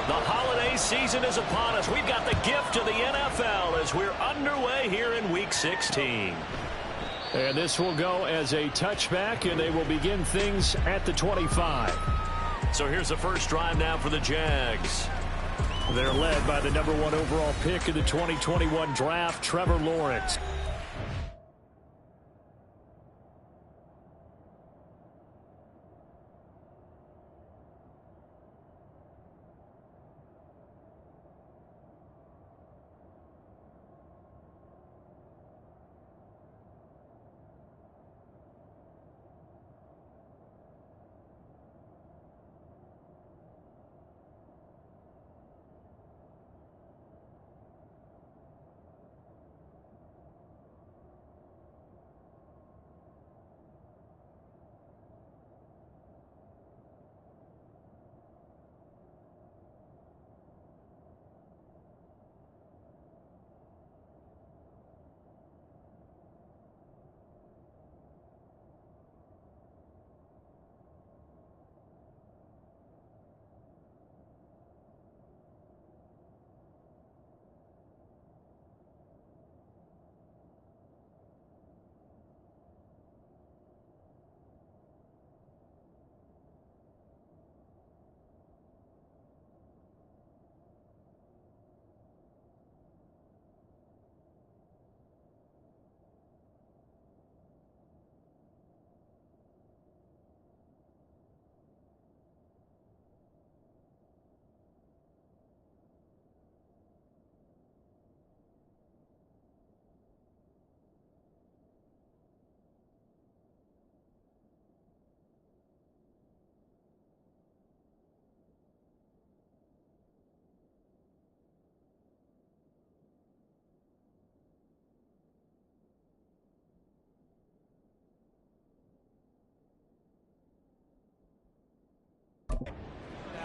The holiday season is upon us. We've got the gift of the NFL as we're underway here in Week 16. And this will go as a touchback, and they will begin things at the 25. So here's the first drive now for the Jags. They're led by the #1 overall pick in the 2021 draft, Trevor Lawrence.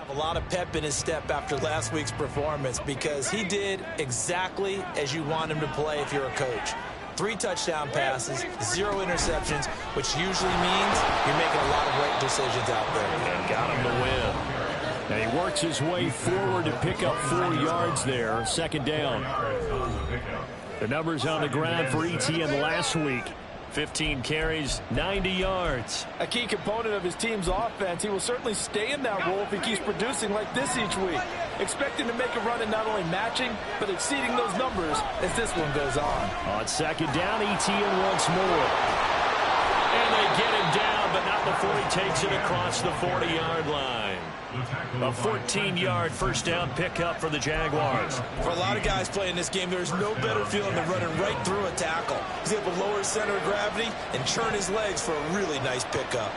A lot of pep in his step after last week's performance because he did exactly as you want him to play if you're a coach. 3 touchdown passes, 0 interceptions, which usually means you're making a lot of right decisions out there. And got him to win. And he works his way forward to pick up 4 yards there. Second down. The numbers on the ground for ETN last week. 15 carries, 90 yards. A key component of his team's offense. He will certainly stay in that role if he keeps producing like this each week. Expect him to make a run at not only matching, but exceeding those numbers as this one goes on. On second down, ETN once more. And they get him down, but not before he takes it across the 40-yard line. A 14-yard first down pickup for the Jaguars. For a lot of guys playing this game, there's no better feeling than running right through a tackle. He's able to lower his center of gravity and churn his legs for a really nice pickup.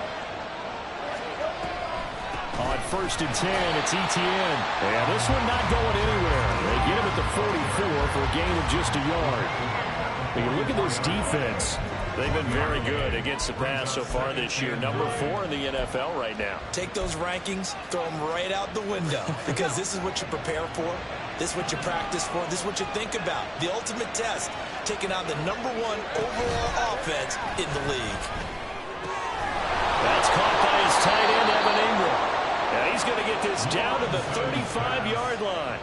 On 1st and 10, it's ETN. Yeah, this one not going anywhere. They get him at the 44 for a gain of just a yard. But you look at this defense. They've been very good against the pass so far this year. Number 4 in the NFL right now. Take those rankings, throw them right out the window because this is what you prepare for. This is what you practice for. This is what you think about. The ultimate test, taking on the #1 overall offense in the league. That's caught by his tight end, Evan Ingram. Now he's going to get this down to the 35-yard line.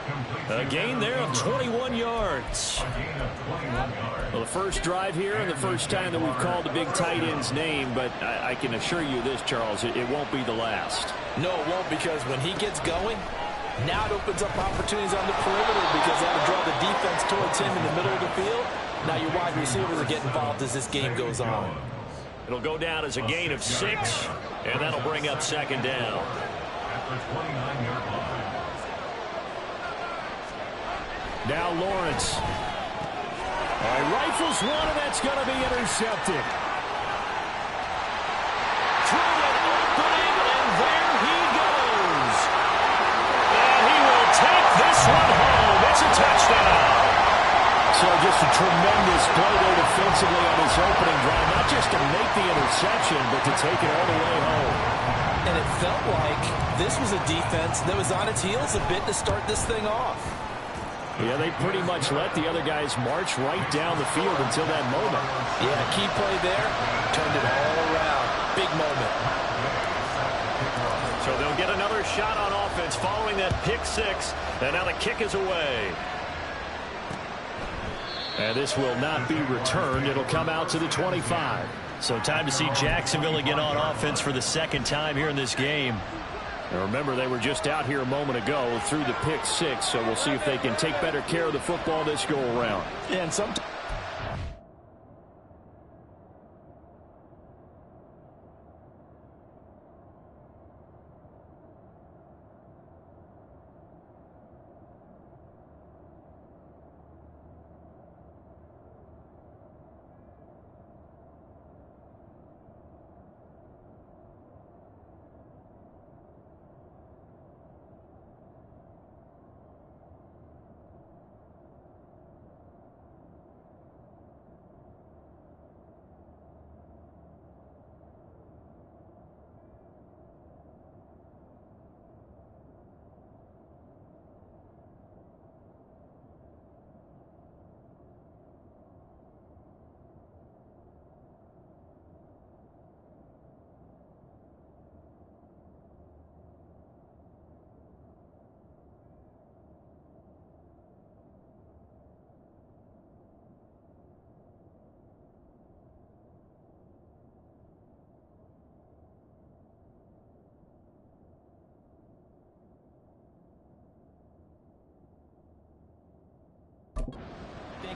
A gain there of 21 yards. Well, the first drive here and the first time that we've called the big tight end's name, but I can assure you this, Charles, it won't be the last. No, it won't, because when he gets going, now it opens up opportunities on the perimeter because that'll draw the defense towards him in the middle of the field. Now your wide receivers will get involved as this game goes on. It'll go down as a gain of 6, and that'll bring up second down. Now Lawrence. Rifles one, and that's going to be intercepted. Through an opening, and there he goes. And he will take this one home. It's a touchdown. So just a tremendous play there defensively on his opening drive. Not just to make the interception, but to take it all the way home. And it felt like this was a defense that was on its heels a bit to start this thing off. Yeah, they pretty much let the other guys march right down the field until that moment. Yeah, key play there. Turned it all around. Big moment. So they'll get another shot on offense following that pick six. And now the kick is away. And this will not be returned. It'll come out to the 25. So time to see Jacksonville again on offense for the second time here in this game. And remember, they were just out here a moment ago through the pick six. So we'll see if they can take better care of the football this go around. Yeah, and sometimes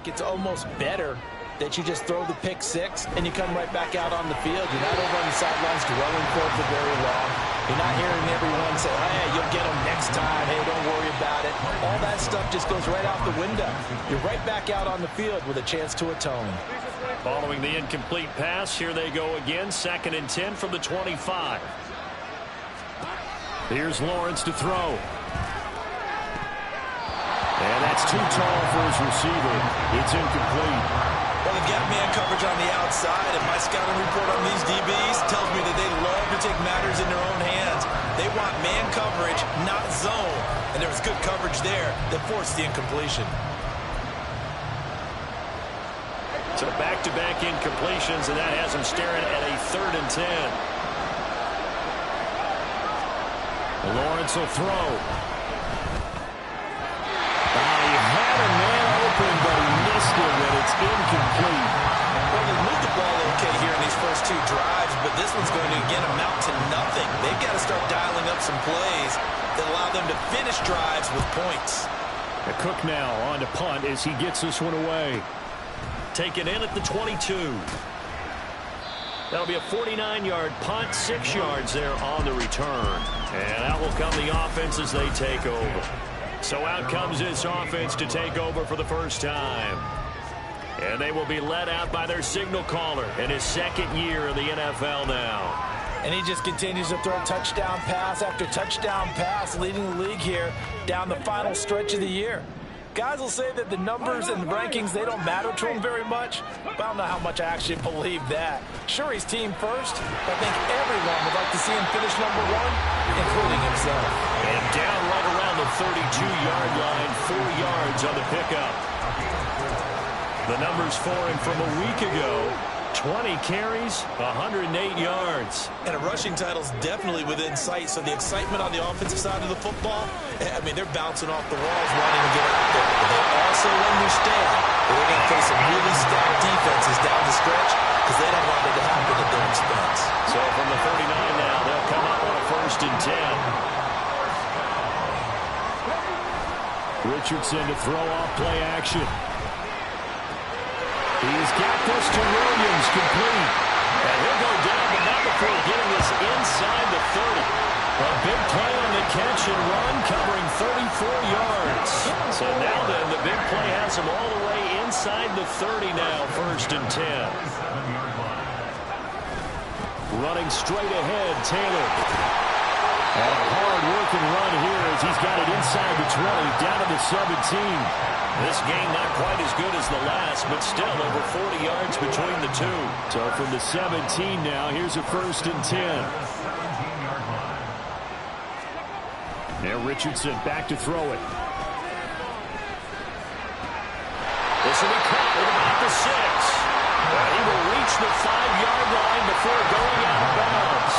it's almost better that you just throw the pick six and you come right back out on the field. You're not over on the sidelines dwelling for it for very long. You're not hearing everyone say, hey, you'll get them next time. Hey, don't worry about it. All that stuff just goes right out the window. You're right back out on the field with a chance to atone. Following the incomplete pass, here they go again. 2nd and 10 from the 25. Here's Lawrence to throw. And that's too tall for his receiver. It's incomplete. Well, they've got man coverage on the outside, and my scouting report on these DBs tells me that they love to take matters in their own hands. They want man coverage, not zone. And there was good coverage there that forced the incompletion. So back-to-back incompletions, and that has him staring at a 3rd and 10. Lawrence will throw. He had a man open, but he missed him, and it's incomplete. Well, they moved the ball okay here in these first 2 drives, but this one's going to, again, amount to nothing. They've got to start dialing up some plays that allow them to finish drives with points. Cook now on to punt as he gets this one away. Taken in at the 22. That'll be a 49-yard punt, 6 yards there on the return. And out will come the offense as they take over. So out comes this offense to take over for the first time. And they will be led out by their signal caller in his 2nd year in the NFL now. And he just continues to throw touchdown pass after touchdown pass, leading the league here down the final stretch of the year. Guys will say that the numbers and the rankings, they don't matter to him very much, but I don't know how much I actually believe that. Sure, he's team first, but I think everyone would like to see him finish number 1, including himself. And down right around the 32-yard line, 4 yards on the pickup. The numbers for him from a week ago, 20 carries, 108 yards. And a rushing title's definitely within sight, so the excitement on the offensive side of the football, I mean, they're bouncing off the walls wanting to get out there. But they also understand that they're going to face some really stacked defenses down the stretch because they don't want it to happen at their expense. So from the 39 now, they'll come up on a 1st and 10. Richardson to throw off play action. He's got this to Williams, complete. And he'll go down, but not before getting this inside the 30. A big play on the catch and run, covering 34 yards. So now then, the big play has him all the way inside the 30 now, 1st and 10. Running straight ahead, Taylor. And a hard-working run here as he's got it inside the 20, down to the 17. This game not quite as good as the last, but still over 40 yards between the two. So from the 17 now, here's a 1st and 10. Now Richardson back to throw it. This will be caught at about the 6. He will reach the 5-yard line before going out of bounds.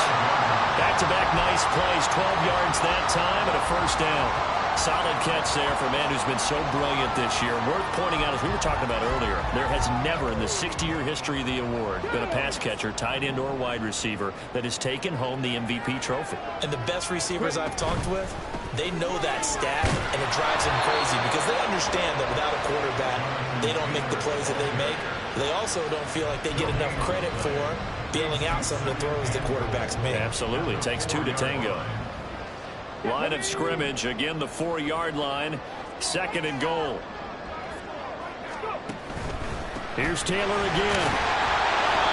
Back-to-back nice plays, 12 yards that time and a first down. Solid catch there for a man who's been so brilliant this year. Worth pointing out, as we were talking about earlier, there has never in the 60-year history of the award been a pass catcher, tight end, or wide receiver that has taken home the MVP trophy. And the best receivers I've talked with, they know that stat, and it drives them crazy because they understand that without a quarterback, they don't make the plays that they make. They also don't feel like they get enough credit for bailing out some of the throws the quarterbacks make. Absolutely. Takes two to tango. Line of scrimmage, again the 4-yard line, 2nd and goal. Here's Taylor again.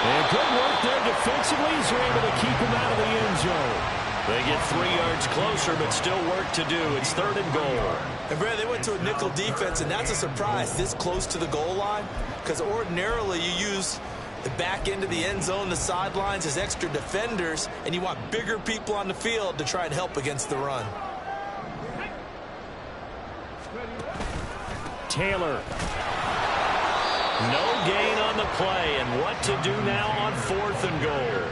And good work there defensively as they're able to keep him out of the end zone. They get 3 yards closer, but still work to do. It's 3rd and goal. And Brad, they went to a nickel defense, and that's a surprise this close to the goal line, because ordinarily you use the back end of the end zone, the sidelines as extra defenders, and you want bigger people on the field to try and help against the run. Taylor. No gain on the play, and what to do now on 4th and goal.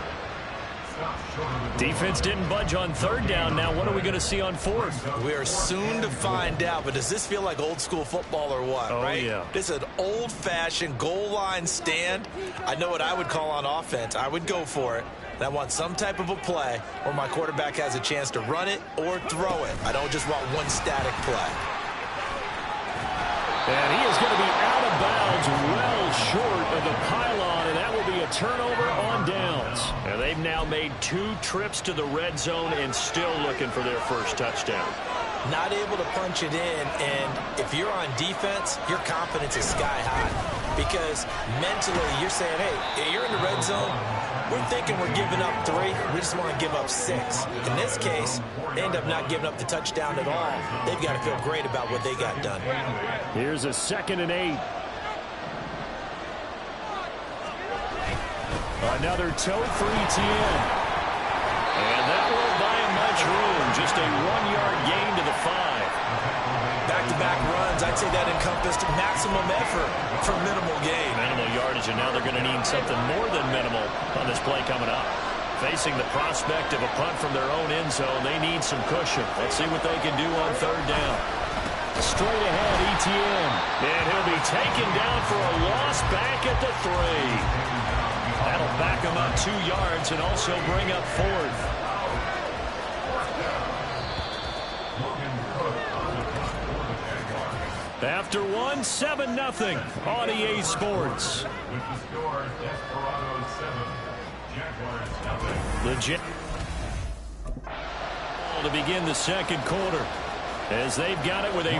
Defense didn't budge on 3rd down. Now what are we going to see on 4th? We are soon to find out, but does this feel like old school football or what? Oh, right? Yeah. This is an old-fashioned goal line stand. I know what I would call on offense. I would go for it. And I want some type of a play where my quarterback has a chance to run it or throw it. I don't just want one static play. And he is going to be out of bounds well short of the pylon, and that will be a turnover on downs. And they've now made 2 trips to the red zone and still looking for their first touchdown. Not able to punch it in, and if you're on defense, your confidence is sky high. Because mentally, you're saying, hey, you're in the red zone. We're thinking we're giving up 3. We just want to give up 6. In this case, they end up not giving up the touchdown at all. They've got to feel great about what they got done. Here's a 2nd and 8. Another toe for Etienne. And that won't buy him much room. Just a 1-yard gain to the 5. Back-to-back runs, I'd say that encompassed maximum effort for minimal gain. Minimal yardage, and now they're going to need something more than minimal on this play coming up. Facing the prospect of a punt from their own end zone, they need some cushion. Let's see what they can do on 3rd down. Straight ahead, Etienne. And he'll be taken down for a loss back at the 3. That'll back him up 2 yards and also bring up 4th. After 1, 7-0 on EA Sports. The Jags to begin the 2nd quarter as they've got it with a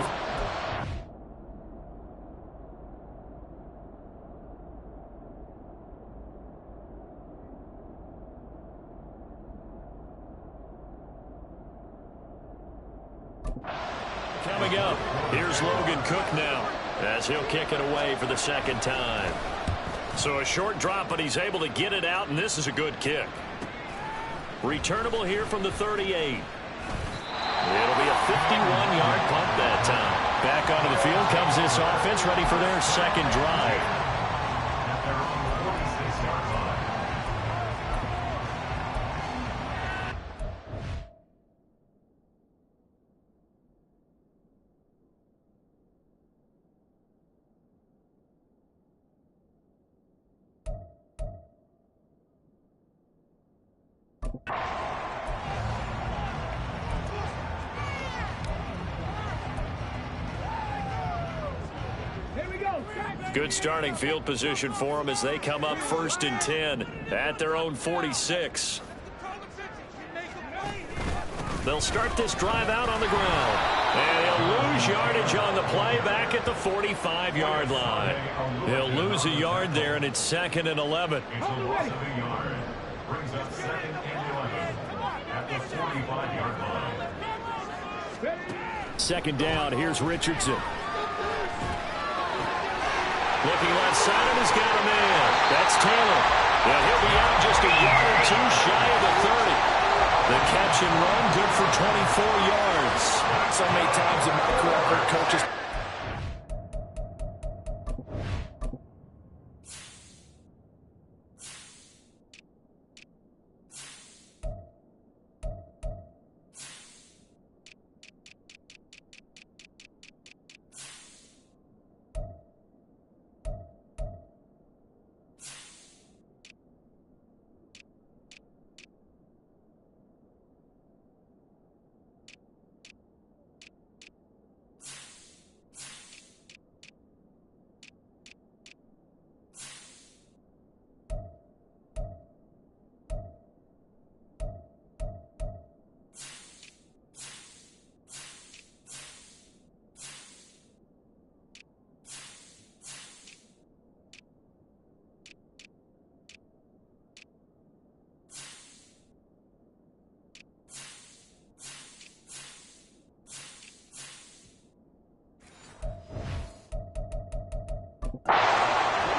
coming up. Here's Logan Cook now as he'll kick it away for the 2nd time. So a short drop, but he's able to get it out, and this is a good kick. Returnable here from the 38. It'll be a 51-yard punt that time. Back onto the field comes this offense, ready for their 2nd drive. Good starting field position for them as they come up 1st and 10 at their own 46. They'll start this drive out on the ground. And he'll lose yardage on the play back at the 45-yard line. He'll lose a yard there, and it's 2nd and 11. Second down, here's Richardson. Looking left side, and he's got a man. That's Taylor. And he'll be out just a yard or 2 shy of the 30. The catch and run, good for 24 yards. So many times in my career, I've heard coaches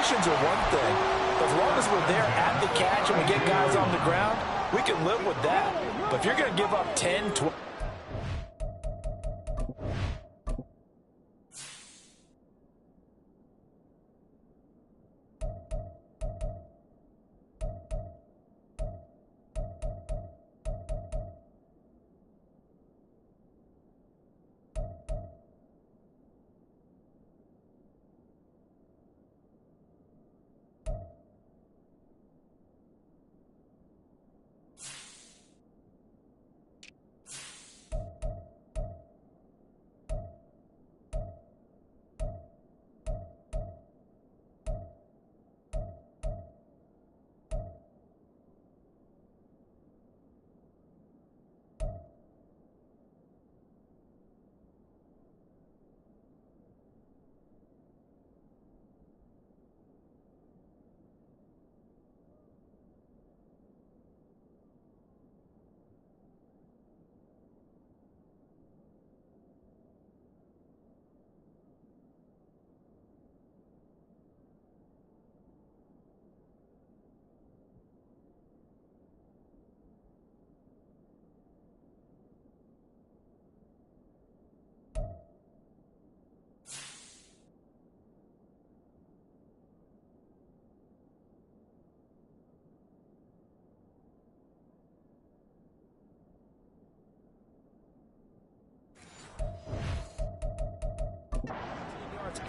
Completions are one thing, but as long as we're there at the catch and we get guys on the ground, we can live with that. But if you're going to give up 10, 12...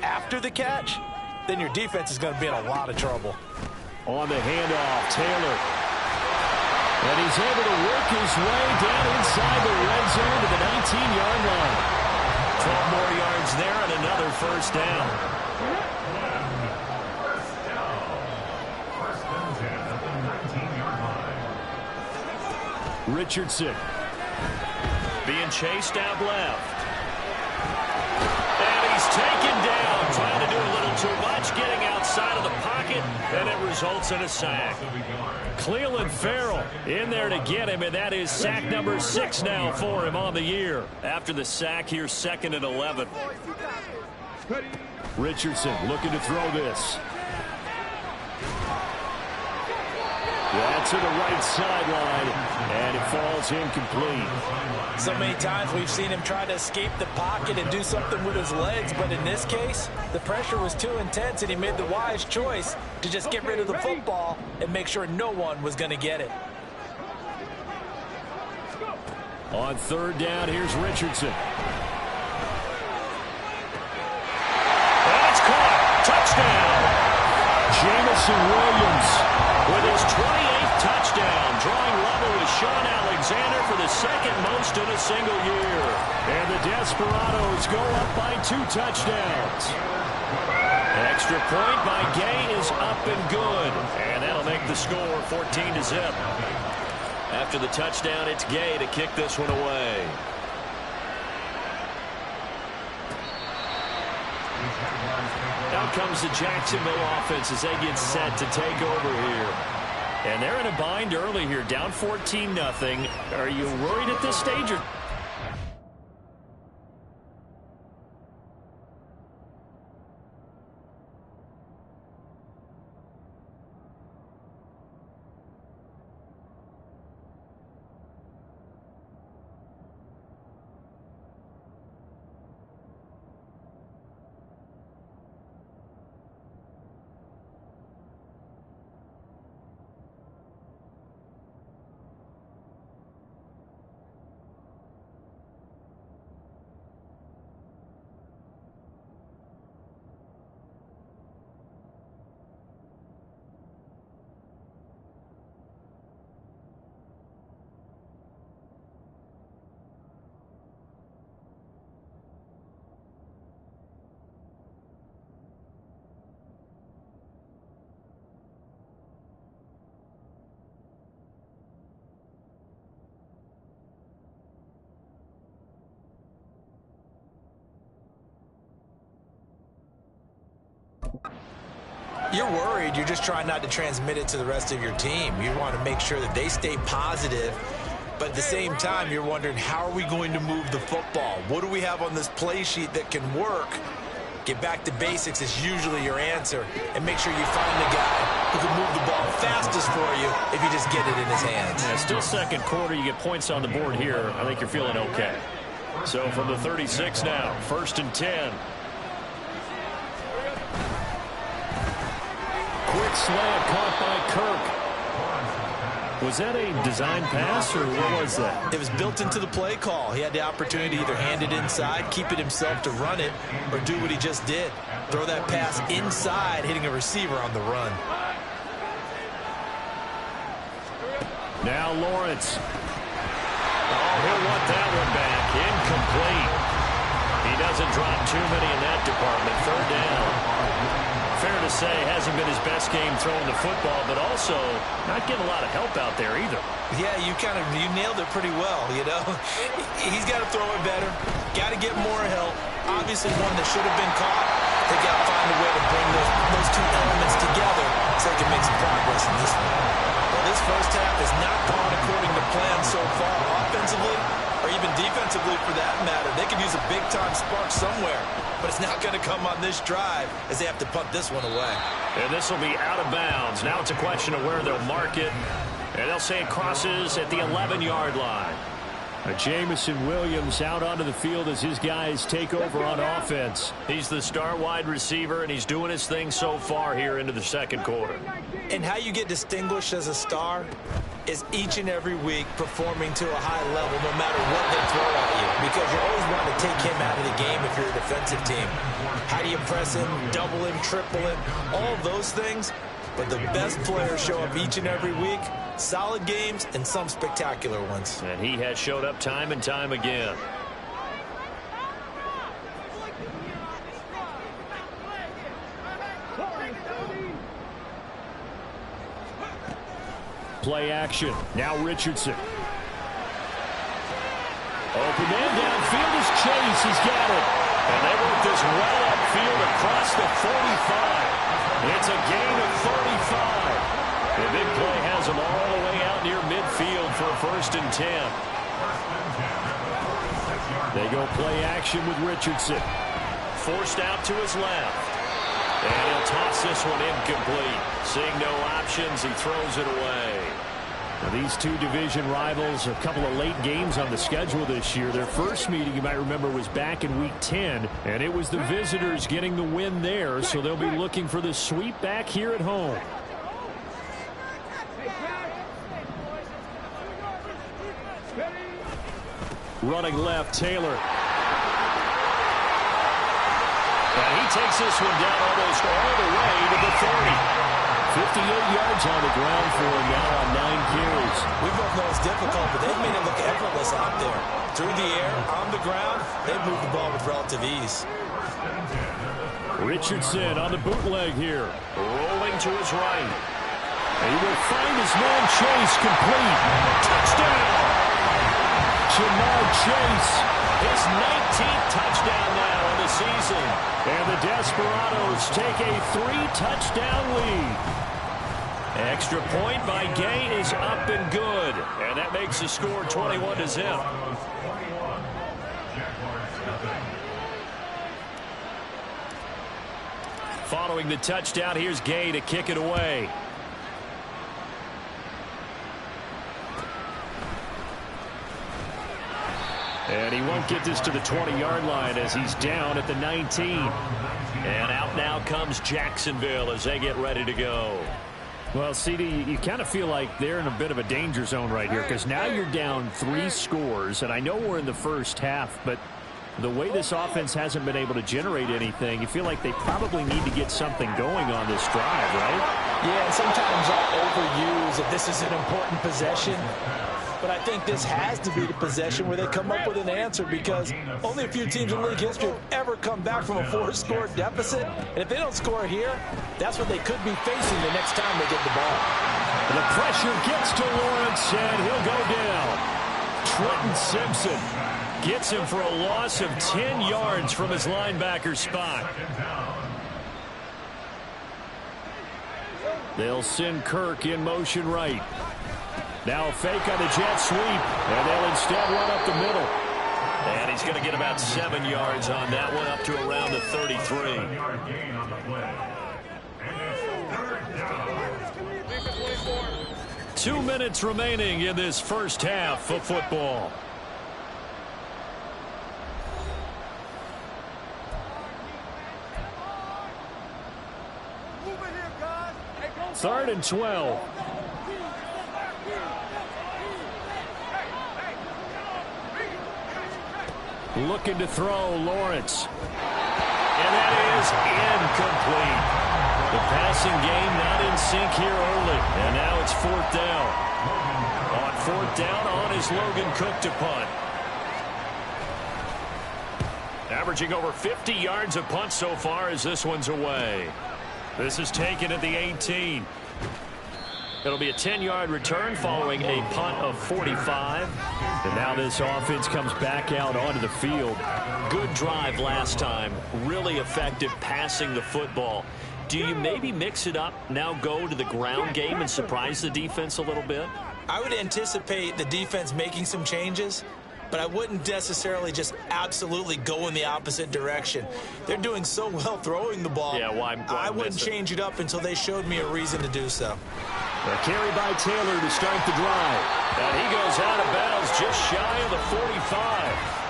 after the catch, then your defense is going to be in a lot of trouble. On the handoff, Taylor. And he's able to work his way down inside the red zone to the 19-yard line. 12 more yards there and another first down. Richardson being chased out left. And he's taken down, trying to do a little too much, getting outside of the pocket, and it results in a sack. Cleveland Farrell in there to get him, and that is sack number 6 now for him on the year. After the sack here, 2nd and 11. Richardson looking to throw this. Yeah, to the right sideline, and it falls incomplete. So many times we've seen him try to escape the pocket and do something with his legs, but in this case, the pressure was too intense, and he made the wise choice to just get rid of the football and make sure no one was going to get it. On 3rd down, here's Richardson. And it's caught. Touchdown. Jamison Williams with his 28th touchdown, drawing level with Sean Alexander for the 2nd most in a single year. And the Desperados go up by 2 touchdowns. Extra point by Gay is up and good. And that'll make the score 14-0. After the touchdown, it's Gay to kick this one away. Out comes the Jacksonville offense as they get set to take over here. And they're in a bind early here, down 14-0. Are you worried at this stage? Or You're worried. You're just trying not to transmit it to the rest of your team. You want to make sure that they stay positive, but at the same time, you're wondering, how are we going to move the football? What do we have on this play sheet that can work? Get back to basics is usually your answer, and make sure you find the guy who can move the ball fastest for you if you just get it in his hands. Yeah, still second quarter. You get points on the board here. I think you're feeling okay. So from the 36 now, 1st and 10. Quick slant caught by Kirk. Was that a design pass, or what was that? It was built into the play call. He had the opportunity to either hand it inside, keep it himself to run it, or do what he just did. Throw that pass inside, hitting a receiver on the run. Now Lawrence. Oh, he'll want that one back. Incomplete. He doesn't drop too many in that department. 3rd down. Fair to say, hasn't been his best game throwing the football, but also not getting a lot of help out there either. Yeah, you nailed it pretty well, you know. He's got to throw it better. Got to get more help. Obviously one that should have been caught. They got to find a way to bring those two elements together so they can make some progress in this one. Well, this first half has not gone according to plan so far offensively, or even defensively for that matter. They could use a big-time spark somewhere, but it's not going to come on this drive as they have to punt this one away. And this will be out of bounds. Now it's a question of where they'll mark it, and they'll say it crosses at the 11-yard line. Jamison Williams out onto the field as his guys take over on offense. He's the star wide receiver, and he's doing his thing so far here into the second quarter. And how you get distinguished as a star is each and every week performing to a high level no matter what they throw at you, because you always want to take him out of the game if you're a defensive team. How do you press him, double him, triple him, all those things? But the best players show up each and every week. Solid games and some spectacular ones. And he has showed up time and time again. Play action. Now Richardson. Open man downfield is Chase. He's got it. And they work this well upfield across the 45. It's a gain of 35. The big play has them all the way out near midfield for a 1st and 10. They go play action with Richardson. Forced out to his left. And he'll toss this one incomplete. Seeing no options, he throws it away. Now these two division rivals, a couple of late games on the schedule this year. Their first meeting, you might remember, was back in Week 10, and it was the visitors getting the win there, so they'll be looking for the sweep back here at home. Running left, Taylor. And he takes this one down almost all the way to the 30. 58 yards on the ground for him now on 9 carries. We both know it's difficult, but they've made it look effortless out there. Through the air, on the ground, they've moved the ball with relative ease. Richardson on the bootleg here. Rolling to his right. And he will find his man Chase complete. Touchdown! Jamar Chase, his 19th touchdown now in the season. And the Desperados take a 3-touchdown lead. Extra point by Gay is up and good. And that makes the score 21-0. Following the touchdown, here's Gay to kick it away. And he won't get this to the 20-yard line as he's down at the 19. And out now comes Jacksonville as they get ready to go. Well, CD, you kind of feel like they're in a bit of a danger zone right here because now you're down 3 scores. And I know we're in the first half, but the way this offense hasn't been able to generate anything, you feel like they probably need to get something going on this drive, right? Yeah, and sometimes I'll overuse that this is an important possession. But I think this has to be the possession where they come up with an answer, because only a few teams in league history have ever come back from a 4-score deficit. And if they don't score here, that's what they could be facing the next time they get the ball. The pressure gets to Lawrence, and he'll go down. Trenton Simpson gets him for a loss of 10 yards from his linebacker spot. They'll send Kirk in motion right. Now a fake on the jet sweep, and they'll instead run up the middle. And he's going to get about 7 yards on that one, up to around the 33. 2 minutes remaining in this first half of football. Third and 12. Looking to throw, Lawrence. And that is incomplete. The passing game not in sync here early. And now it's 4th down. On 4th down, on is Logan Cook to punt. Averaging over 50 yards a punt so far as this one's away. This is taken at the 18. It'll be a 10-yard return following a punt of 45. And now this offense comes back out onto the field. Good drive last time. Really effective passing the football. Do you maybe mix it up, now go to the ground game and surprise the defense a little bit? I would anticipate the defense making some changes, but I wouldn't necessarily just absolutely go in the opposite direction. They're doing so well throwing the ball. Yeah, why I wouldn't change it up until they showed me a reason to do so. A carry by Taylor to start the drive. And he goes out of bounds just shy of the 45.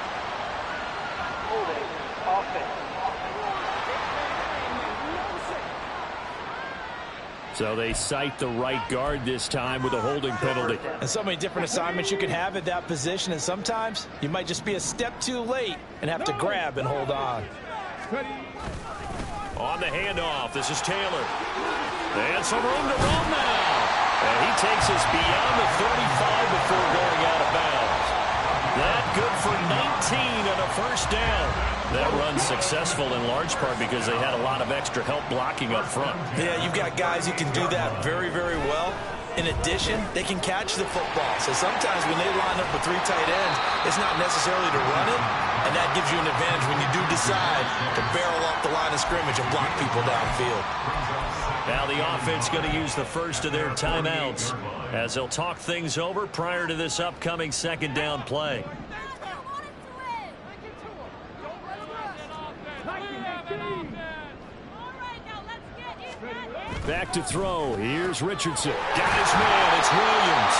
So they cite the right guard this time with a holding penalty. And so many different assignments you can have at that position, and sometimes you might just be a step too late and have to grab and hold on. On the handoff, this is Taylor. And some room to run now. And he takes us beyond the 35 before going out of bounds. That good for 19 and a first down. That run's successful in large part because they had a lot of extra help blocking up front. Yeah, you've got guys who can do that very, very well. In addition, they can catch the football. So sometimes when they line up with 3 tight ends, it's not necessarily to run it, and that gives you an advantage when you do decide to barrel off the line of scrimmage and block people downfield. Now the offense going to use the first of their timeouts as they'll talk things over prior to this upcoming second down play. Back to throw. Here's Richardson. Got his man. It's Williams.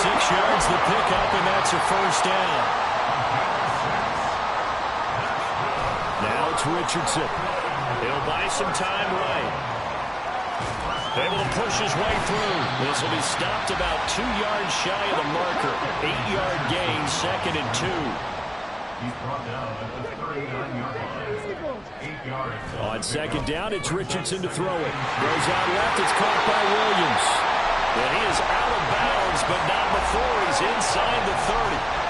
6 yards the pickup, and that's a first down. Now it's Richardson. He'll buy some time right. Able to push his way through. This will be stopped about 2 yards shy of the marker. 8-yard gain, 2nd and 2. He's brought down at the 39-yard line. 8 yards. On second down, it's Richardson to throw it. Goes out left. It's caught by Williams. And he is out of bounds, but not before he's inside the 30.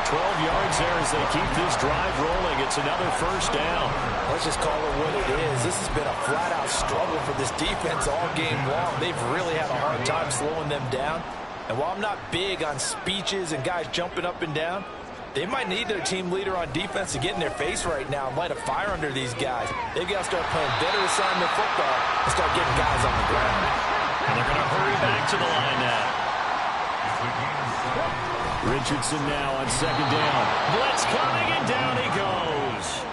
12 yards there as they keep this drive rolling. It's another first down. Let's just call it what it is. This has been a flat-out struggle for this defense all game long. They've really had a hard time slowing them down. And while I'm not big on speeches and guys jumping up and down, they might need their team leader on defense to get in their face right now and light a fire under these guys. They've got to start playing better assignment football and start getting guys on the ground. And they're going to hurry back to the line now. Richardson now on second down. Blitz coming, and down he goes.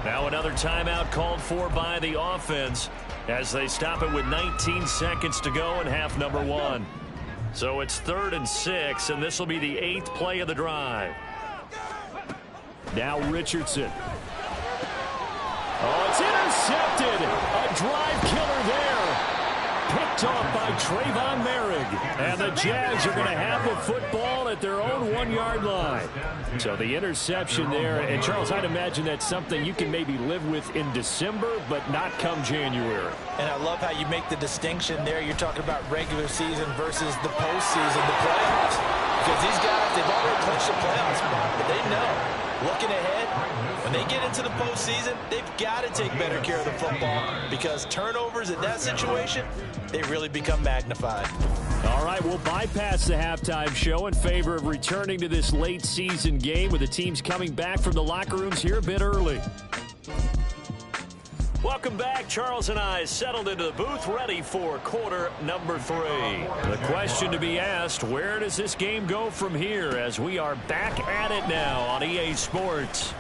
Now another timeout called for by the offense as they stop it with 19 seconds to go in half number 1. So it's 3rd and 6, and this will be the 8th play of the drive. Now Richardson. Oh, it's intercepted. A drive killer there. Picked off by Trayvon Merrick. And the Jags are going to have the football at their own 1-yard line. So the interception there. And, Charles, I'd imagine that's something you can maybe live with in December, but not come January. And I love how you make the distinction there. You're talking about regular season versus the postseason, the playoffs. Because these guys, they've already clinched the playoffs, but they know, looking ahead, when they get into the postseason, they've got to take better care of the football because turnovers in that situation, they really become magnified. All right, we'll bypass the halftime show in favor of returning to this late season game with the teams coming back from the locker rooms here a bit early. Welcome back. Charles and I settled into the booth, ready for quarter number 3. The question to be asked, where does this game go from here as we are back at it now on EA Sports?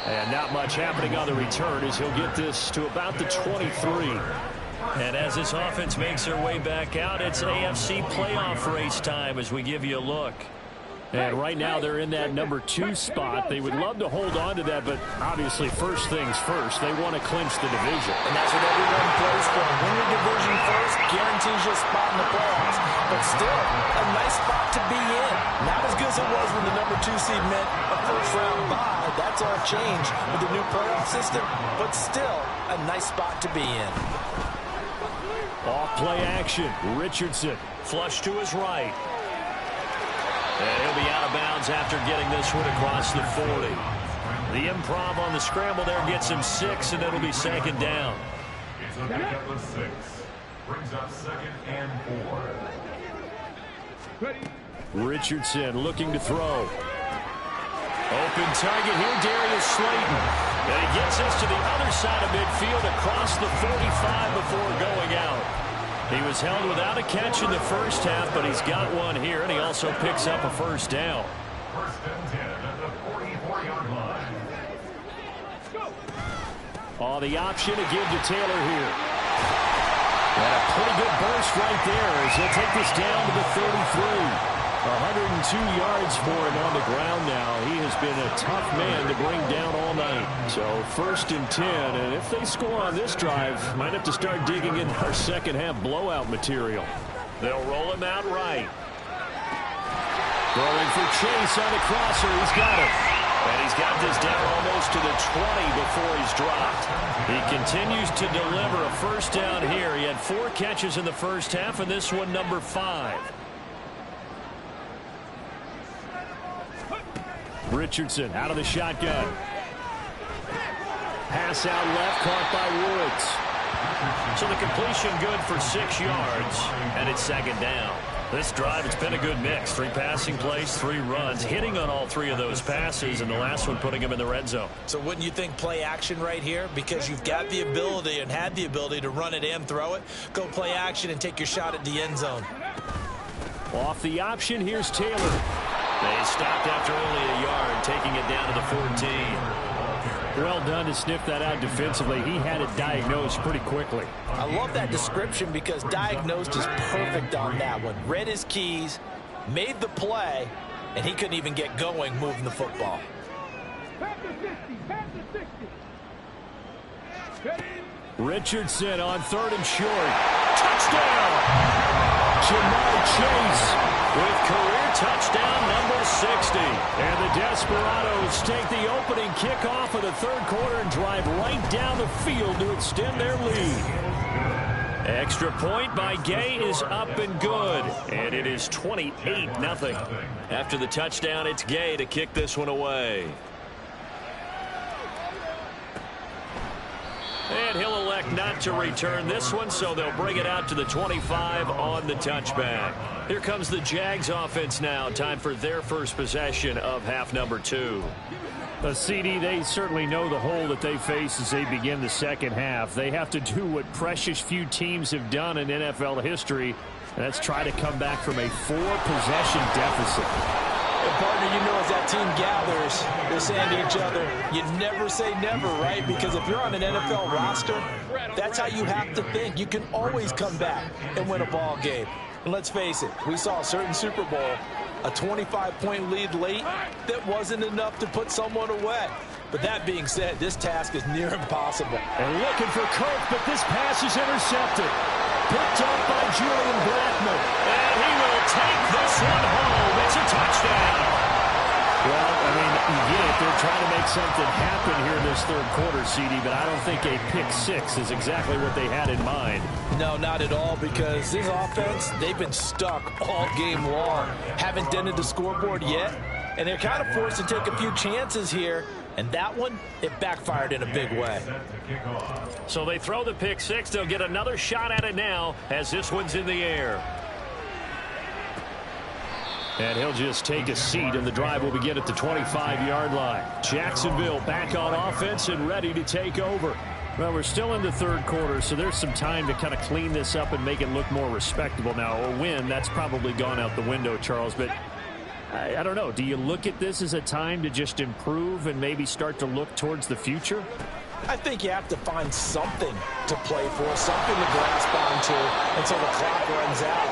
And not much happening on the return as he'll get this to about the 23. And as this offense makes their way back out, it's AFC playoff race time as we give you a look. And right now they're in that number 2 spot. They would love to hold on to that, but obviously first things first. They want to clinch the division. And that's what everyone plays for. Win your division first guarantees you a spot in the playoffs. But still, a nice spot to be in. Not as good as it was when the number 2 seed meant a first-round bye. That's all changed with the new playoff system. But still, a nice spot to be in. Off play action. Richardson. Flush to his right. And he'll be out of bounds after getting this one across the 40. The improv on the scramble there gets him 6, and it'll be second down. It's a pickup of 6. Brings up 2nd and 4. Richardson looking to throw. Open target here, Darius Slayton. And he gets us to the other side of midfield across the 45 before going out. He was held without a catch in the first half, but he's got one here, and he also picks up a first down. First and 10 at the 44-yard line. Oh, the option to give to Taylor here. And a pretty good burst right there as he'll take this down to the 33. 102 yards for him on the ground now. He has been a tough man to bring down all night. So first and 10, and if they score on this drive, might have to start digging in our second half blowout material. They'll roll him out right. Throwing for Chase on the crosser. He's got it. And he's got this down almost to the 20 before he's dropped. He continues to deliver a first down here. He had 4 catches in the first half, and this one number 5. Richardson out of the shotgun. Pass out left, caught by Woods. So the completion good for 6 yards, and it's second down. This drive, it's been a good mix. 3 passing plays, 3 runs, hitting on all 3 of those passes, and the last one putting him in the red zone. So wouldn't you think play action right here? Because you've got the ability and had the ability to run it and throw it. Go play action and take your shot at the end zone. Off the option, here's Taylor. They stopped after only a yard, taking it down to the 14. Well done to sniff that out defensively. He had it diagnosed pretty quickly. I love that description because diagnosed is perfect on that one. Read his keys, made the play, and he couldn't even get going moving the football. Richardson on 3rd and short. Touchdown! Jamar Chase with career touchdown number 60. And the Desperados take the opening kickoff of the 3rd quarter and drive right down the field to extend their lead. Extra point by Gay is up and good. And it is 28-0. After the touchdown, it's Gay to kick this one away. And he'll elect not to return this one, so they'll bring it out to the 25 on the touchback. Here comes the Jags offense now. Time for their first possession of half number 2. A CD, they certainly know the hole that they face as they begin the second half. They have to do what precious few teams have done in NFL history, and that's try to come back from a 4-possession deficit. Partner, you know, as that team gathers, they're saying to each other, you never say never, right? Because if you're on an NFL roster, that's how you have to think. You can always come back and win a ball game. And let's face it, we saw a certain Super Bowl, a 25-point lead late that wasn't enough to put someone away. But that being said, this task is near impossible. And looking for Kirk, but this pass is intercepted. Picked up by Julian Blackmon. And he will take this one home. It's a touchdown. Well, I mean, you get it. They're trying to make something happen here in this 3rd quarter, CD, but I don't think a pick 6 is exactly what they had in mind. No, not at all, because this offense, they've been stuck all game long. Haven't dented the scoreboard yet, and they're kind of forced to take a few chances here. And that one, it backfired in a big way. So they throw the pick 6. They'll get another shot at it now as this one's in the air. And he'll just take a seat, and the drive will begin at the 25-yard line. Jacksonville back on offense and ready to take over. Well, we're still in the third quarter, so there's some time to kind of clean this up and make it look more respectable. Now, a win, that's probably gone out the window, Charles, but I don't know. Do you look at this as a time to just improve and maybe start to look towards the future? I think you have to find something to play for, something to grasp onto until the clock runs out.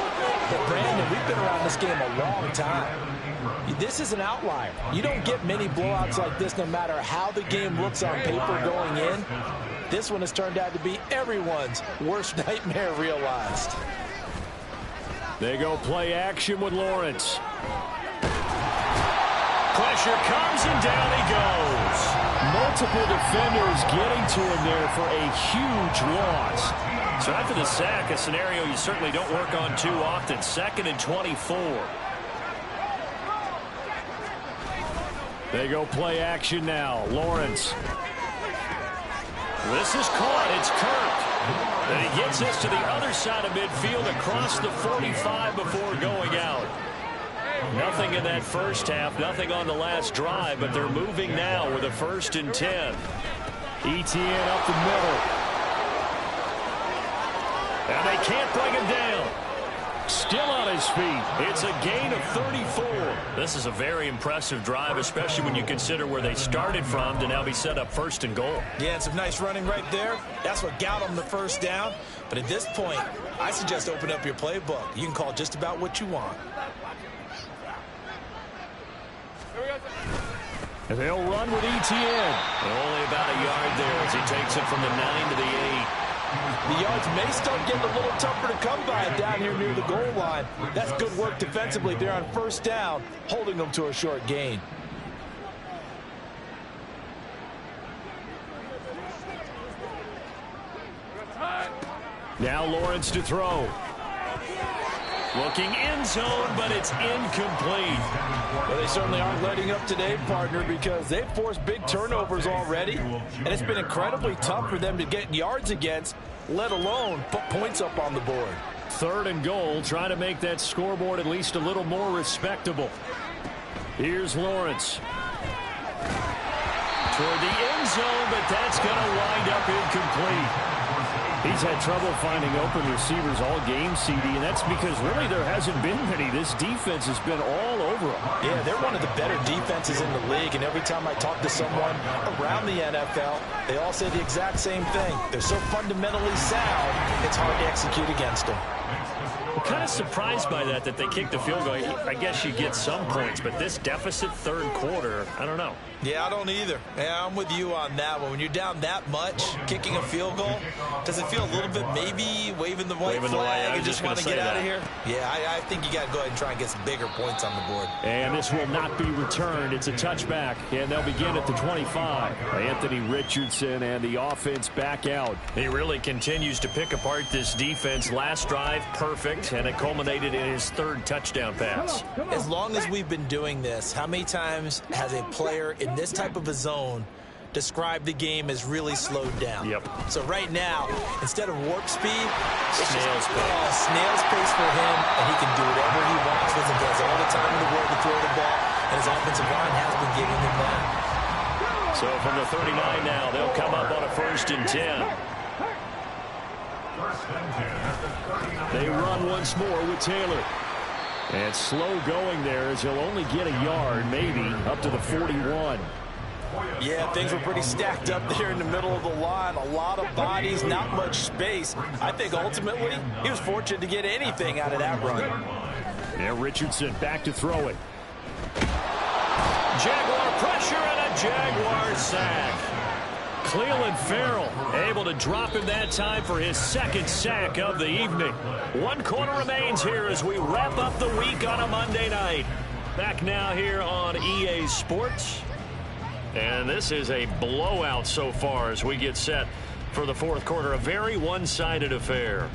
But, Brandon, we've been around this game a long time. This is an outlier. You don't get many blowouts like this no matter how the game looks on paper going in. This one has turned out to be everyone's worst nightmare realized. They go play action with Lawrence. Pressure comes and down he goes. Multiple defenders getting to him there for a huge loss. So after the sack, a scenario you certainly don't work on too often. 2nd and 24. They go play action now. Lawrence. This is caught. It's Kirk. And he gets this to the other side of midfield across the 45 before going out. Nothing in that first half, nothing on the last drive, but they're moving now with a 1st and 10. ETN up the middle. And they can't bring him down. Still on his feet. It's a gain of 34. This is a very impressive drive, especially when you consider where they started from to now be set up 1st and goal. Yeah, and some nice running right there. That's what got them the first down. But at this point, I suggest open up your playbook. You can call just about what you want. And they'll run with ETN. Only about a yard there as he takes it from the 9 to the 8. The yards may start getting a little tougher to come by down here near the goal line. That's good work defensively there on 1st down, holding them to a short gain. Now Lawrence to throw. Looking end zone, but it's incomplete. Well, they certainly aren't letting up today, partner, because they've forced big turnovers already, and it's been incredibly tough for them to get yards against, let alone put points up on the board. 3rd and goal, trying to make that scoreboard at least a little more respectable. Here's Lawrence. Toward the end zone, but that's going to wind up incomplete. He's had trouble finding open receivers all game, CD, and that's because really there hasn't been many. This defense has been all over them. Yeah, they're one of the better defenses in the league, and every time I talk to someone around the NFL, they all say the exact same thing. They're so fundamentally sound, it's hard to execute against them. I'm kind of surprised by that they kicked the field goal. I guess you get some points, but this deficit 3rd quarter, I don't know. Yeah, I don't either. Yeah, I'm with you on that one. When you're down that much, kicking a field goal, does it feel a little bit maybe waving the white flag and just want to get out of here? Yeah, I think you got to go ahead and try and get some bigger points on the board. And this will not be returned. It's a touchback, and they'll begin at the 25. Anthony Richardson and the offense back out. He really continues to pick apart this defense. Last drive, perfect, and it culminated in his 3rd touchdown pass. As long as we've been doing this, how many times has a player in this type of a zone described the game as really slowed down? Yep. So right now, instead of warp speed, Snail's pace. Snail's pace for him, and he can do whatever he wants with it. He has all the time in the world to throw the ball, and his offensive line has been giving him that. So from the 39 now, they'll come up on a 1st and 10. They run once more with Taylor. And slow going there as he'll only get a yard, maybe, up to the 41. Yeah, things were pretty stacked up there in the middle of the line. A lot of bodies, not much space. I think ultimately he was fortunate to get anything out of that run. Yeah, Richardson back to throw it. Jaguar pressure and a Jaguar sack. Cleveland Farrell able to drop him that time for his 2nd sack of the evening. 1 quarter remains here as we wrap up the week on a Monday night. Back now here on EA Sports. And this is a blowout so far as we get set for the 4th quarter. A very one-sided affair.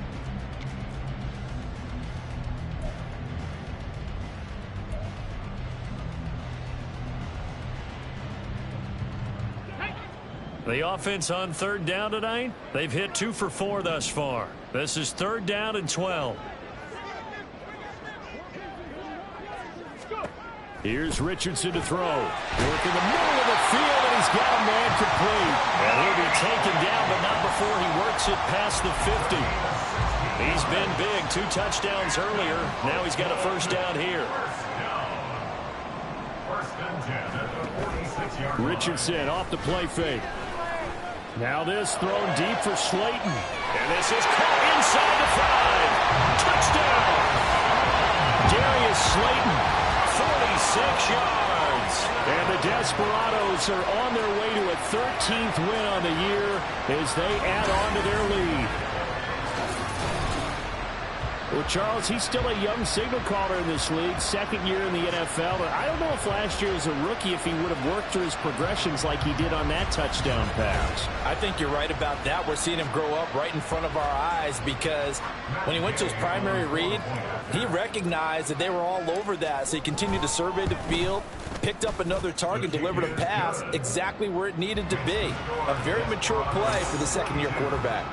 The offense on 3rd down tonight, they've hit 2 for 4 thus far. This is 3rd down and 12. Here's Richardson to throw. Work in the middle of the field, and he's got a man complete. And he'll be taken down, but not before he works it past the 50. He's been big. 2 touchdowns earlier. Now he's got a first down here. Richardson off the play fake. Now this thrown deep for Slayton. And this is caught inside the 5. Touchdown! Darius Slayton, 46 yards. And the Desperados are on their way to a 13th win on the year as they add on to their lead. Well, Charles, he's still a young signal caller in this league, second year in the NFL. But I don't know if last year as a rookie, if he would have worked through his progressions like he did on that touchdown pass. I think you're right about that. We're seeing him grow up right in front of our eyes because when he went to his primary read, he recognized that they were all over that. So he continued to survey the field, picked up another target, delivered a pass exactly where it needed to be. A very mature play for the second-year quarterback.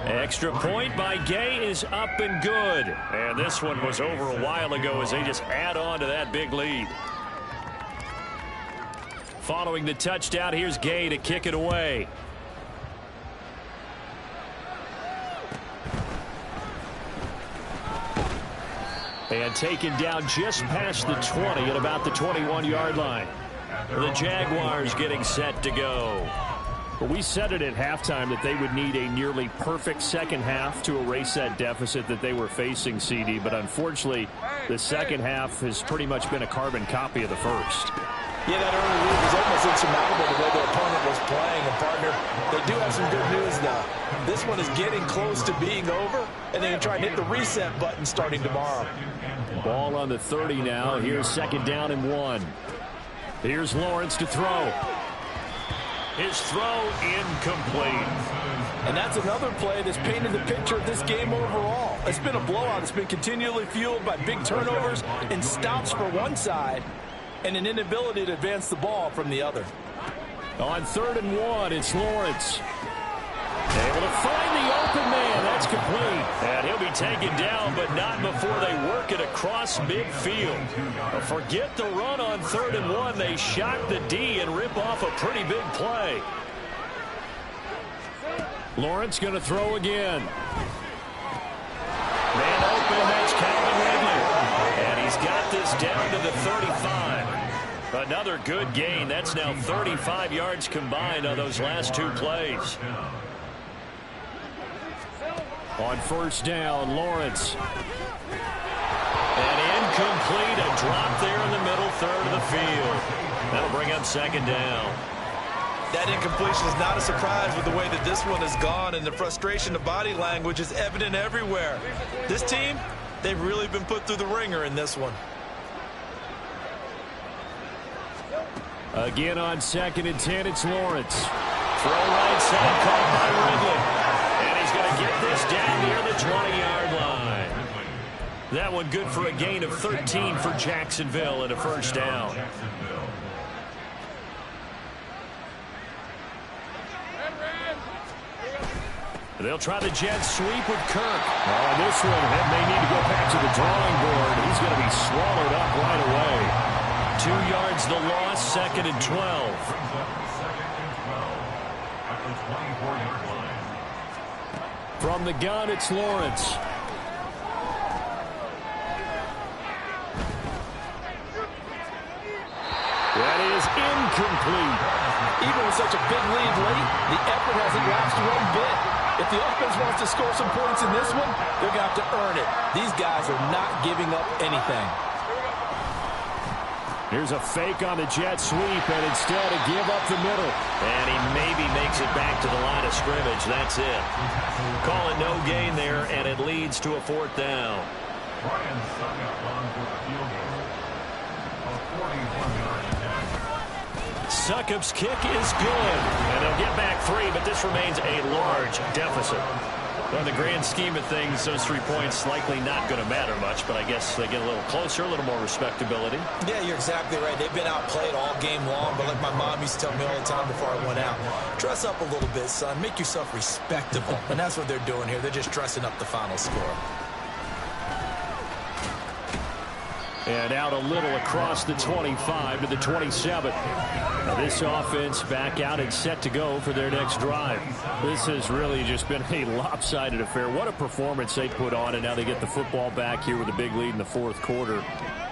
Extra point by Gay is up and good. And this one was over a while ago as they just add on to that big lead. Following the touchdown, here's Gay to kick it away. And taken down just past the 20 at about the 21-yard line. The Jaguars getting set to go. Well, we said it at halftime that they would need a nearly perfect second half to erase that deficit that they were facing, CD. But unfortunately, the second half has pretty much been a carbon copy of the first. Yeah, that early lead was almost insurmountable the way their opponent was playing. And, partner, they do have some good news now. This one is getting close to being over, and they can try and hit the reset button starting tomorrow. Ball on the 30 now. Here's second down and 1. Here's Lawrence to throw. His throw incomplete. And that's another play that's painted the picture of this game overall. It's been a blowout. It's been continually fueled by big turnovers and stops for one side and an inability to advance the ball from the other. On 3rd and 1, it's Lawrence. Able to find the open man. That's complete. And he'll be taken down, but not before they work it across midfield. Forget the run on 3rd and 1. They shock the D and rip off a pretty big play. Lawrence going to throw again. Man open, that's Calvin Ridley. And he's got this down to the 35. Another good gain. That's now 35 yards combined on those last 2 plays. On 1st down, Lawrence. And incomplete, a drop there in the middle 3rd of the field. That'll bring up 2nd down. That incompletion is not a surprise with the way that this one has gone, and the frustration of body language is evident everywhere. This team, they've really been put through the ringer in this one. Again on 2nd and 10, it's Lawrence. Throw right side, caught by Ridley. And he's going to get this down near the 20-yard line. That one good for a gain of 13 for Jacksonville and a first down. They'll try the jet sweep with Kirk. On this one, that may need to go back to the drawing board. He's going to be swallowed up right away. 2 yards the loss, 2nd and 12. From the gun, it's Lawrence. That is incomplete. Even with such a big lead late, the effort hasn't lapsed one bit. If the offense wants to score some points in this one, they're going to have to earn it. These guys are not giving up anything. Here's a fake on the jet sweep, and instead a give up the middle. And he maybe makes it back to the line of scrimmage. That's it. Call it no gain there, and it leads to a 4th down. Succop's kick is good. And they'll get back 3, but this remains a large deficit. Well, in the grand scheme of things, those 3 points likely not going to matter much, but I guess they get a little closer, a little more respectability. Yeah, you're exactly right. They've been outplayed all game long, but like my mom used to tell me all the time before I went out, dress up a little bit, son. Make yourself respectable. And that's what they're doing here. They're just dressing up the final score. And out a little across the 25 to the 27. Now this offense back out and set to go for their next drive. This has really just been a lopsided affair. What a performance they put on, and now they get the football back here with a big lead in the fourth quarter.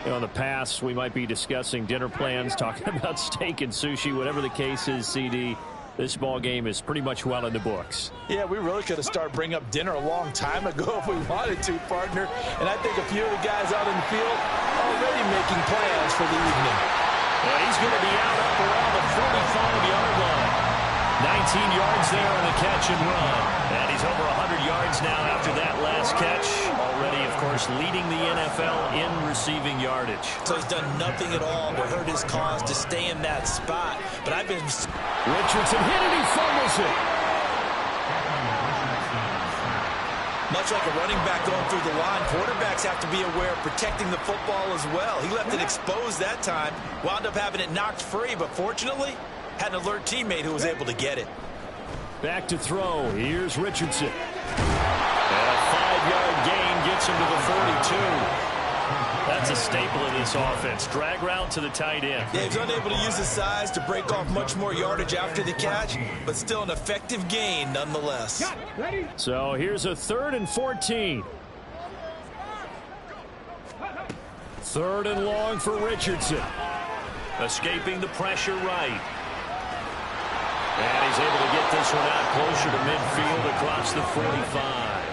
You know, in the past, we might be discussing dinner plans, talking about steak and sushi, whatever the case is, CD. This ball game is pretty much well in the books. Yeah, we really could have started bringing up dinner a long time ago if we wanted to, partner. And I think a few of the guys out in the field already making plans for the evening. And he's going to be out up around the 45-yard line. 19 yards there on the catch and run. And he's over 100 yards now after that last catch. Already, of course, leading the NFL in receiving yardage. So he's done nothing at all to hurt his cause to stay in that spot. But I've been... Richardson hit it, he fumbles it. Much like a running back going through the line, quarterbacks have to be aware of protecting the football as well. He left it exposed that time, wound up having it knocked free, but fortunately, had an alert teammate who was able to get it. Back to throw. Here's Richardson. And a 5-yard gain gets him to the 42. That's a staple of this offense. Drag route to the tight end. Yeah, he's unable to use his size to break off much more yardage after the catch, but still an effective gain nonetheless. So here's a 3rd and 14. 3rd and long for Richardson. Escaping the pressure right. And he's able to get this one out closer to midfield across the 45.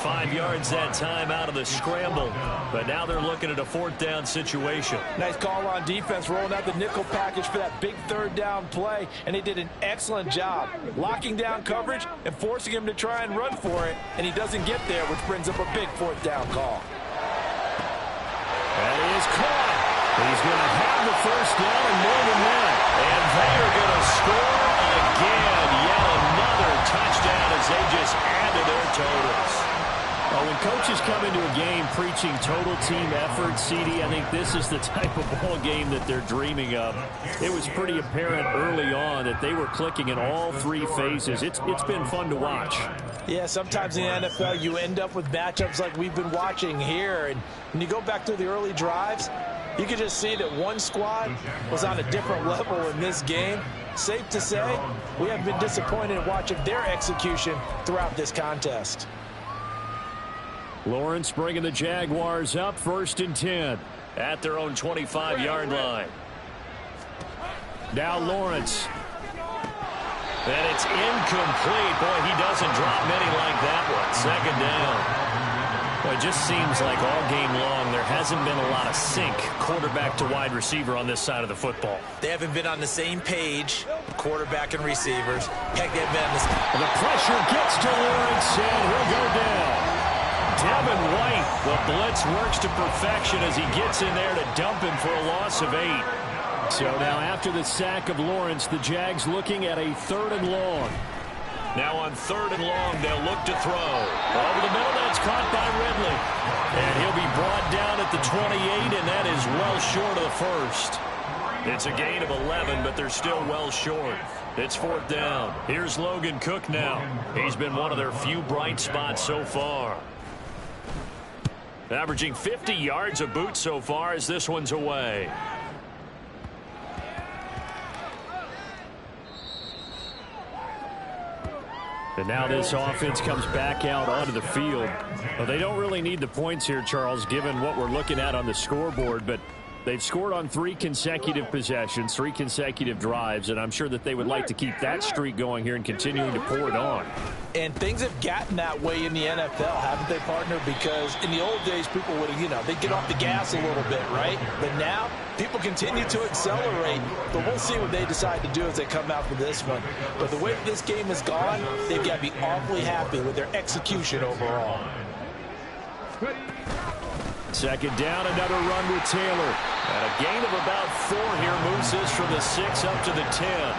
5 yards that time out of the scramble. But now they're looking at a 4th down situation. Nice call on defense, rolling out the nickel package for that big 3rd down play. And they did an excellent job locking down coverage and forcing him to try and run for it. And he doesn't get there, which brings up a big 4th down call. And he is caught. He's going to have the 1st down and more than that. And they are going to score again. Yet another touchdown as they just add to their totals. Well, when coaches come into a game preaching total team effort, CD, I think this is the type of ball game that they're dreaming of. It was pretty apparent early on that they were clicking in all 3 phases. It's been fun to watch. Yeah, sometimes in the NFL you end up with matchups like we've been watching here. And when you go back through the early drives, you can just see that one squad was on a different level in this game. Safe to say, we have been disappointed in watching their execution throughout this contest. Lawrence bringing the Jaguars up 1st and 10 at their own 25-yard line. Now Lawrence. And it's incomplete. Boy, he doesn't drop many like that one. 2nd down. Well, it just seems like all game long there hasn't been a lot of sync quarterback to wide receiver on this side of the football. They haven't been on the same page, quarterback and receivers. Heck, they've been on this. The pressure gets to Lawrence, and he'll go down. Devin White, the blitz works to perfection as he gets in there to dump him for a loss of 8. So now after the sack of Lawrence, the Jags looking at a 3rd and long. Now on 3rd and long, they'll look to throw. Over the middle, that's caught by Ridley. And he'll be brought down at the 28, and that is well short of the 1st. It's a gain of 11, but they're still well short. It's 4th down. Here's Logan Cook now. He's been one of their few bright spots so far. Averaging 50 yards a boot so far as this one's away. And now this offense comes back out onto the field. Well, they don't really need the points here, Charles, given what we're looking at on the scoreboard, but they've scored on 3 consecutive possessions, 3 consecutive drives, and I'm sure that they would like to keep that streak going here and continuing to pour it on. And things have gotten that way in the NFL, haven't they, partner? Because in the old days, people would have, they'd get off the gas a little bit, right? But now, people continue to accelerate. But we'll see what they decide to do as they come out for this one. But the way this game has gone, they've got to be awfully happy with their execution overall. 2nd down, another run with Taylor. And a gain of about 4 here moves this from the 6 up to the 10.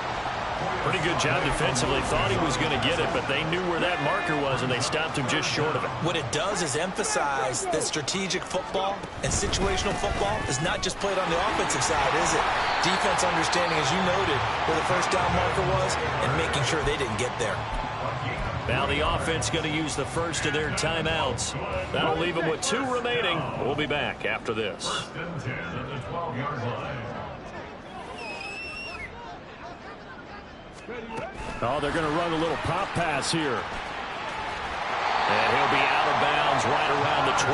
Pretty good job defensively. Thought he was going to get it, but they knew where that marker was, and they stopped him just short of it. What it does is emphasize that strategic football and situational football is not just played on the offensive side, is it? Defense understanding, as you noted, where the 1st down marker was and making sure they didn't get there. Now the offense going to use the first of their timeouts. That'll leave them with 2 remaining. We'll be back after this. First and 10 at the 12-yard line. Oh, they're going to run a little pop pass here. And he'll be out of bounds right around the 20.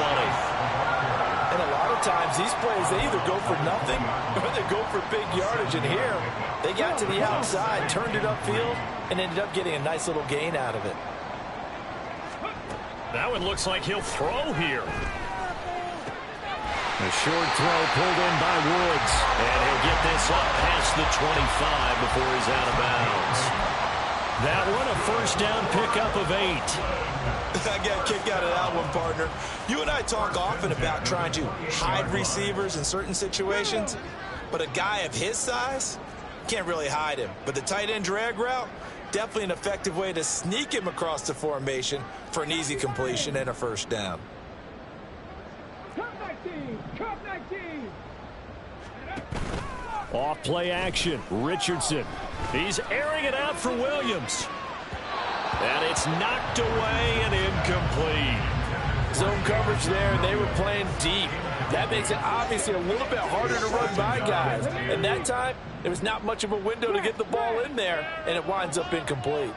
And a lot of times these plays, they either go for nothing or they go for big yardage. And here, they got to the outside, turned it upfield, and ended up getting a nice little gain out of it. That one looks like he'll throw here. A short throw pulled in by Woods. And he'll get this up past the 25 before he's out of bounds. That one a first down pickup of 8. I got a kick out of that one, partner. You and I talk often about trying to hide receivers in certain situations, but a guy of his size can't really hide him. But the tight end drag route, definitely an effective way to sneak him across the formation for an easy completion and a first down. Off play action. Richardson. He's airing it out for Williams. And it's knocked away and incomplete. Zone coverage there, and they were playing deep. That makes it obviously a little bit harder to run by guys. And that time, there was not much of a window to get the ball in there, and it winds up incomplete.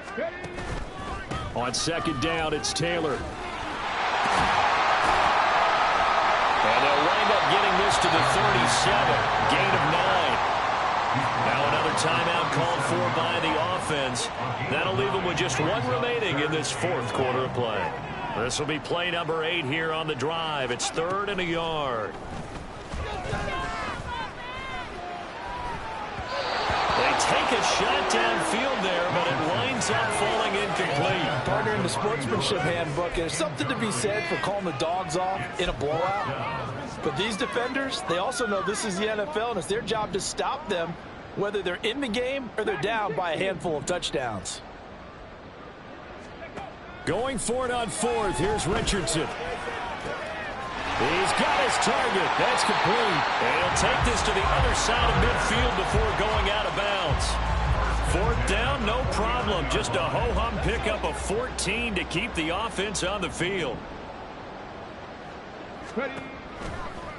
On second down, it's Taylor. And they'll wind up getting this to the 37. Gain of 9. Now another timeout called for by the offense. That'll leave them with just 1 remaining in this 4th quarter of play. This will be play number 8 here on the drive. It's 3rd and a yard. They take a shot downfield there, but it winds up falling incomplete. Partner, in the sportsmanship handbook, there's something to be said for calling the dogs off in a blowout. But these defenders, they also know this is the NFL, and it's their job to stop them, whether they're in the game or they're down by a handful of touchdowns. Going for it on 4th. Here's Richardson. He's got his target. That's complete. And he'll take this to the other side of midfield before going out of bounds. 4th down, no problem. Just a ho-hum pickup of 14 to keep the offense on the field.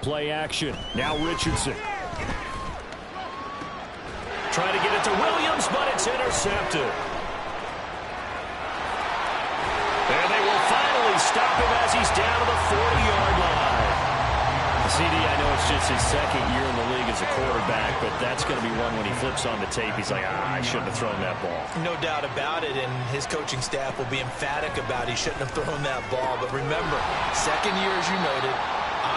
Play action. Now Richardson. Trying to get it to Williams, but it's intercepted. And they will finally stop him as he's down to the 40-yard line. CD, I know it's just his 2nd year in the league as a quarterback, but that's going to be one when he flips on the tape. He's like, I shouldn't have thrown that ball. No doubt about it, and his coaching staff will be emphatic about he shouldn't have thrown that ball. But remember, 2nd year, as you noted,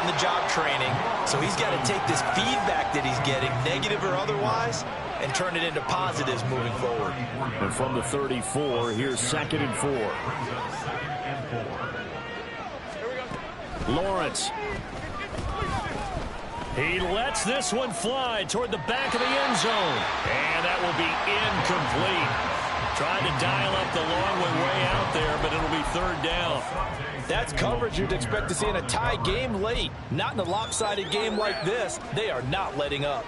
on-the-job training, so he's got to take this feedback that he's getting, negative or otherwise, and turn it into positives moving forward. And from the 34, here's 2nd and 4. Lawrence. He lets this one fly toward the back of the end zone. And that will be incomplete. Tried to dial up the long way out there, but it'll be 3rd down. That's coverage you'd expect to see in a tie game late. Not in a lopsided game like this. They are not letting up.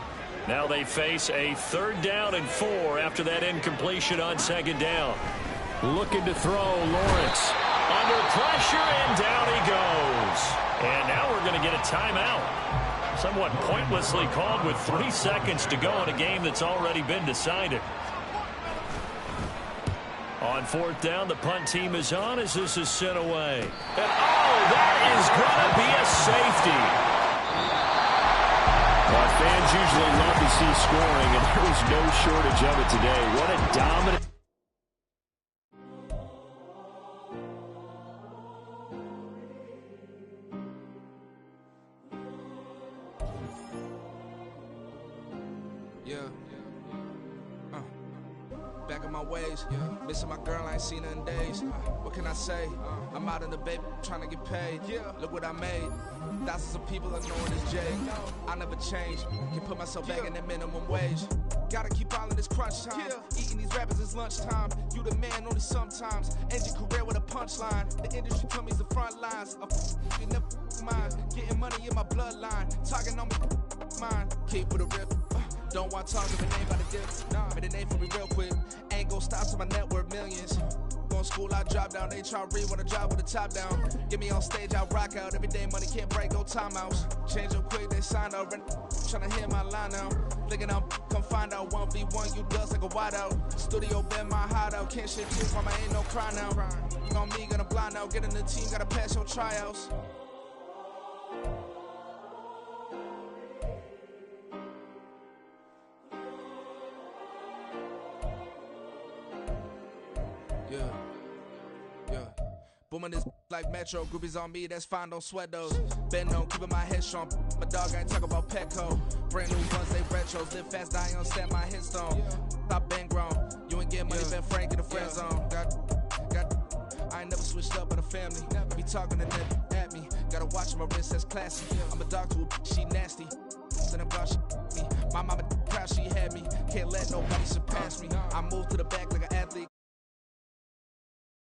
Now they face a 3rd down and 4 after that incompletion on 2nd down. Looking to throw, Lawrence. Under pressure, and down he goes. And now we're going to get a timeout. Somewhat pointlessly called with 3 seconds to go in a game that's already been decided. On 4th down, the punt team is on as this is sent away. And that is going to be a safety. Well, fans usually love to see scoring, and there was no shortage of it today. What a dominant... Back in my ways, missing my girl, I ain't seen her in days. What can I say? I'm out in the baby, trying to get paid. Look what I made. Thousands of people are knowing as Jay. I never change. Can put myself back in that minimum wage. Gotta keep all of this crunch time. Eating these rappers is lunchtime. You the man only sometimes. End your career with a punchline. The industry told me the front lines. I'm never mine. Getting money in my bloodline. Talking on me, mine. Keep with a rip. Don't want to talk if it ain't about the dip. Made a name for me real quick. Ain't gon' stop till my net worth millions. in school, I drop down. They try to read when I drive with the top down. Get me on stage, I rock out. Every day money can't break, go timeouts. Change up quick, they sign up. Tryna hit my line now. Thinking I'm come find out 1v1, you dust like a wideout. Studio been my hideout. Can't shit tears, mama ain't no cry now. On me, gonna blind out. Get in the team, gotta pass your tryouts. Yeah. Booming this like Metro. Groupies on me, that's fine, don't sweat those. Been on, keeping my head strong. My dog ain't talk about Petco. Brand new ones, they retros. Live fast, die on set, my headstone. Stop been grown. You ain't get money, been frank in the friend zone. I ain't never switched up with a family. Be talking to them at me. Gotta watch my wrist, that's classy. I'm a dog to a she nasty. Then I'm God, she me. My mama proud she had me. Can't let nobody surpass me. I move to the back like an athlete.